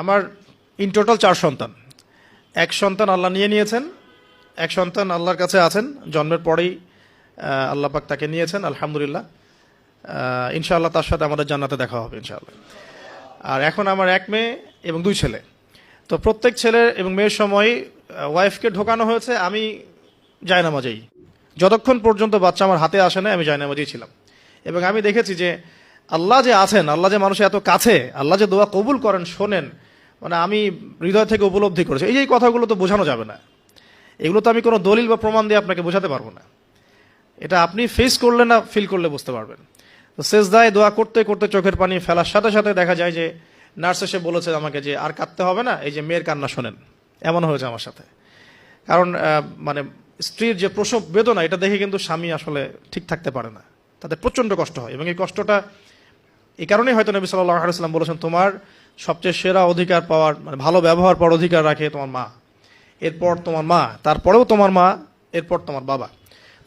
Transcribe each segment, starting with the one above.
আমার in total 4 সন্তান। এক সন্তান আল্লাহ নিয়ে নিয়েছেন, এক সন্তান আল্লাহর কাছে আছেন, জন্মের পরেই আল্লাহ পাক তাকে নিয়েছেন, আলহামদুলিল্লাহ। ইনশাআল্লাহ তার সাথে আমাদের জান্নাতে দেখা হবে ইনশাআল্লাহ। আর এখন আমার এক মেয়ে এবং 2 ছেলে। তো প্রত্যেক ছেলে এবং মেয়ের সময় ওয়াইফকে ঢোকানো হয়েছে আমি জায়নামাজেই, যতক্ষণ পর্যন্ত বাচ্চা আমার হাতে আসে না আমি জায়নামাজেই ছিলাম। এবং আমি দেখেছি যে আল্লাহ যে আছেন, আল্লাহ যে মানুষের এত কাছে, আল্লাহ যে দোয়া কবুল করেন, শোনেন, মানে আমি হৃদয় থেকে উপলব্ধি করেছি। এই কথাগুলো তো বোঝানো যাবে না, এগুলো তো আমি কোনো দলিল বা প্রমাণ দিয়ে আপনাকে বোঝাতে পারবো না। এটা আপনি ফেস করলে না ফিল করলে বুঝতে পারবেন। তো সেজদায় দোয়া করতে করতে চোখের পানি ফেলার সাথে সাথে দেখা যায় যে নার্স এসে বলেছে আমাকে যে আর কাঁদতে হবে না, এই যে মেয়ের কান্না শোনেন। এমন হয়েছে আমার সাথে। কারণ মানে স্ত্রীর যে প্রসব বেদনা, এটা দেখে কিন্তু স্বামী আসলে ঠিক থাকতে পারে না, তাদের প্রচণ্ড কষ্ট হয়। এবং এই কষ্টটা এই কারণেই হয়তো নবী সাল্লাল্লাহু আলাইহি ওয়াসাল্লাম বলেছেন, তোমার সবচেয়ে সেরা অধিকার পাওয়ার, মানে ভালো ব্যবহার পাওয়ার অধিকার রাখে তোমার মা, এরপর তোমার মা, তারপরেও তোমার মা, এরপর তোমার বাবা।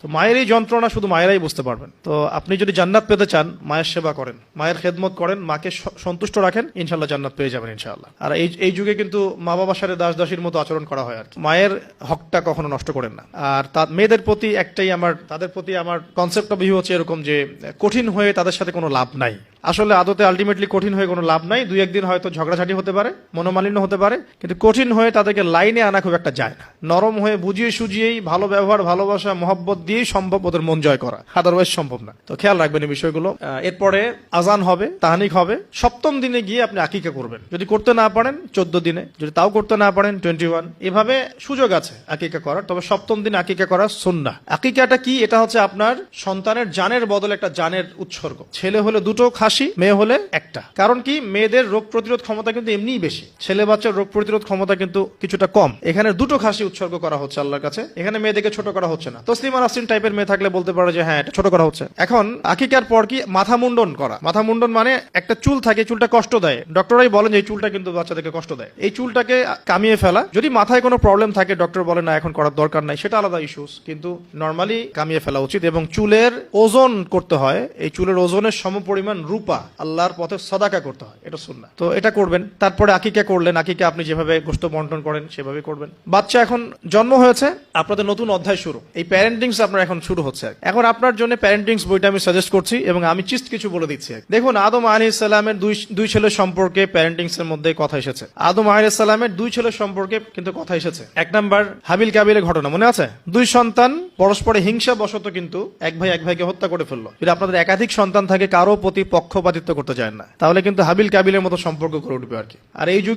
তো মায়ের এই যন্ত্রণা শুধু মায়েরাই বুঝতে পারবেন। তো আপনি যদি জান্নাত পেতে চান, মায়ের সেবা করেন, মায়ের খেদমত করেন, মাকে সন্তুষ্ট রাখেন, ইনশাল্লাহ জান্নাত পেয়ে যাবেন ইনশাআল্লাহ। আর এই যুগে কিন্তু মা বাবার সাথে দাস দাসীর মতো আচরণ করা হয়। আর মায়ের হকটা কখনো নষ্ট করেন না। আর মেয়েদের প্রতি একটাই তাদের প্রতি আমার কনসেপ্ট অফ ভিউ হচ্ছে এরকম যে কঠিন হয়ে তাদের সাথে কোনো লাভ নাই। আসলে আদতে আলটিমেটলি কঠিন হয়ে কোনো লাভ নাই। 2-1 দিন হয়তো ঝগড়াঝাটি হতে পারে, মনোমালিন্য হতে পারে, কিন্তু কঠিন হয়ে তাদেরকে লাইনে আনা খুব একটা যায় না। নরম হয়ে বুঝিয়ে সুজিয়েই, ভালো ব্যবহার, ভালোবাসা, মহব্বত দিয়েই সম্ভব ওদের মন জয় করা, আদারওয়াইজ সম্ভব না। তো খেয়াল রাখবেন এই বিষয়গুলো। এরপরে আজান হবে, তাহানিক হবে। 7ম দিনে গিয়ে আপনি আকিকা করবেন। যদি করতে না পারেন 14 দিনে, যদি তাও করতে না পারেন 21। এভাবে সুযোগ আছে আকিকা করার। তবে 7ম দিনে আকিকা করা সুন্নাহ। আকিকাটা কি? এটা হচ্ছে আপনার সন্তানের জানের বদলে একটা জানের উৎসর্গ। ছেলে হলে 2টো খাসি, মেয়ে হলে 1টা। কারণ কি, মেয়েদের রোগ প্রতিরোধ ক্ষমতা কিন্তু এমনিই বেশি, ছেলে বাচ্চার রোগ প্রতিরোধ ক্ষমতা কিন্তু কিছুটা কম। এখানে 2টো খাসি উৎসর্গ করা হচ্ছে আল্লাহর কাছে। এখানে মেয়েদেরকে ছোট করা হচ্ছে না। তসলিমা নাসরিন টাইপের মেয়ে থাকলে বলতে পারে যে হ্যাঁ, এটা ছোট করা হচ্ছে। এখন আকিকার পর কি, মাথা মুন্ডন করা। মাথা মুন্ডন মানে একটা চুল থাকে, চুলটা কষ্ট দেয়। ডক্টররাই বলেন যে এই চুলটা কিন্তু বাচ্চাদেরকে কষ্ট দেয়। এই চুলটাকে কামিয়ে ফেলা। যদি মাথায় কোনো প্রবলেম থাকে, ডক্টর বলে না এখন করার দরকার নাই, সেটা আলাদা ইস্যুস, কিন্তু নর্মালি কামিয়ে ফেলা উচিত। এবং চুলের ওজন করতে হয়, এই চুলের ওজনের সমপরিমাণ রূপা আল্লাহর পথে সাদাকা করতে হয়, এটা সুন্নাহ। তো এটা করবেন। তারপরে আকিকা করলেন। আকিকা আপনি যেভাবে গোশত বন্টন করেন সেভাবে করবেন। বাচ্চা এখন জন্ম হয়েছে, আপনাদের নতুন অধ্যায় শুরু। এই প্যারেন্টিংস আপনার এখন শুরু হচ্ছে। এখন আপনার জন্য প্যারেন্টিংস বইটা আমি সাজেস্ট করছি এবং আমি কিছু বলে দিচ্ছি। দেখুন, আদম আলাইহিস সালামের দুই ছেলের সম্পর্কে প্যারেন্টিংস এর মধ্যে কথা এসেছে। আদম আলাইহিস সালামের 2 ছেলের সম্পর্কে কিন্তু কথা এসেছে। 1 নাম্বার হাবিল কাবিলের ঘটনা মনে আছে? 2 সন্তান পরস্পরে হিংসা বশত কিন্তু এক ভাইকে হত্যা করে ফেললো। যদি আপনাদের একাধিক সন্তান থাকে, কারো প্রতি পক্ষপাতিত্ব করতে চান না, তাহলে কিন্তু হাবিল কাবিলের মতো সম্পর্ক করে উঠবে আর কি। আর এই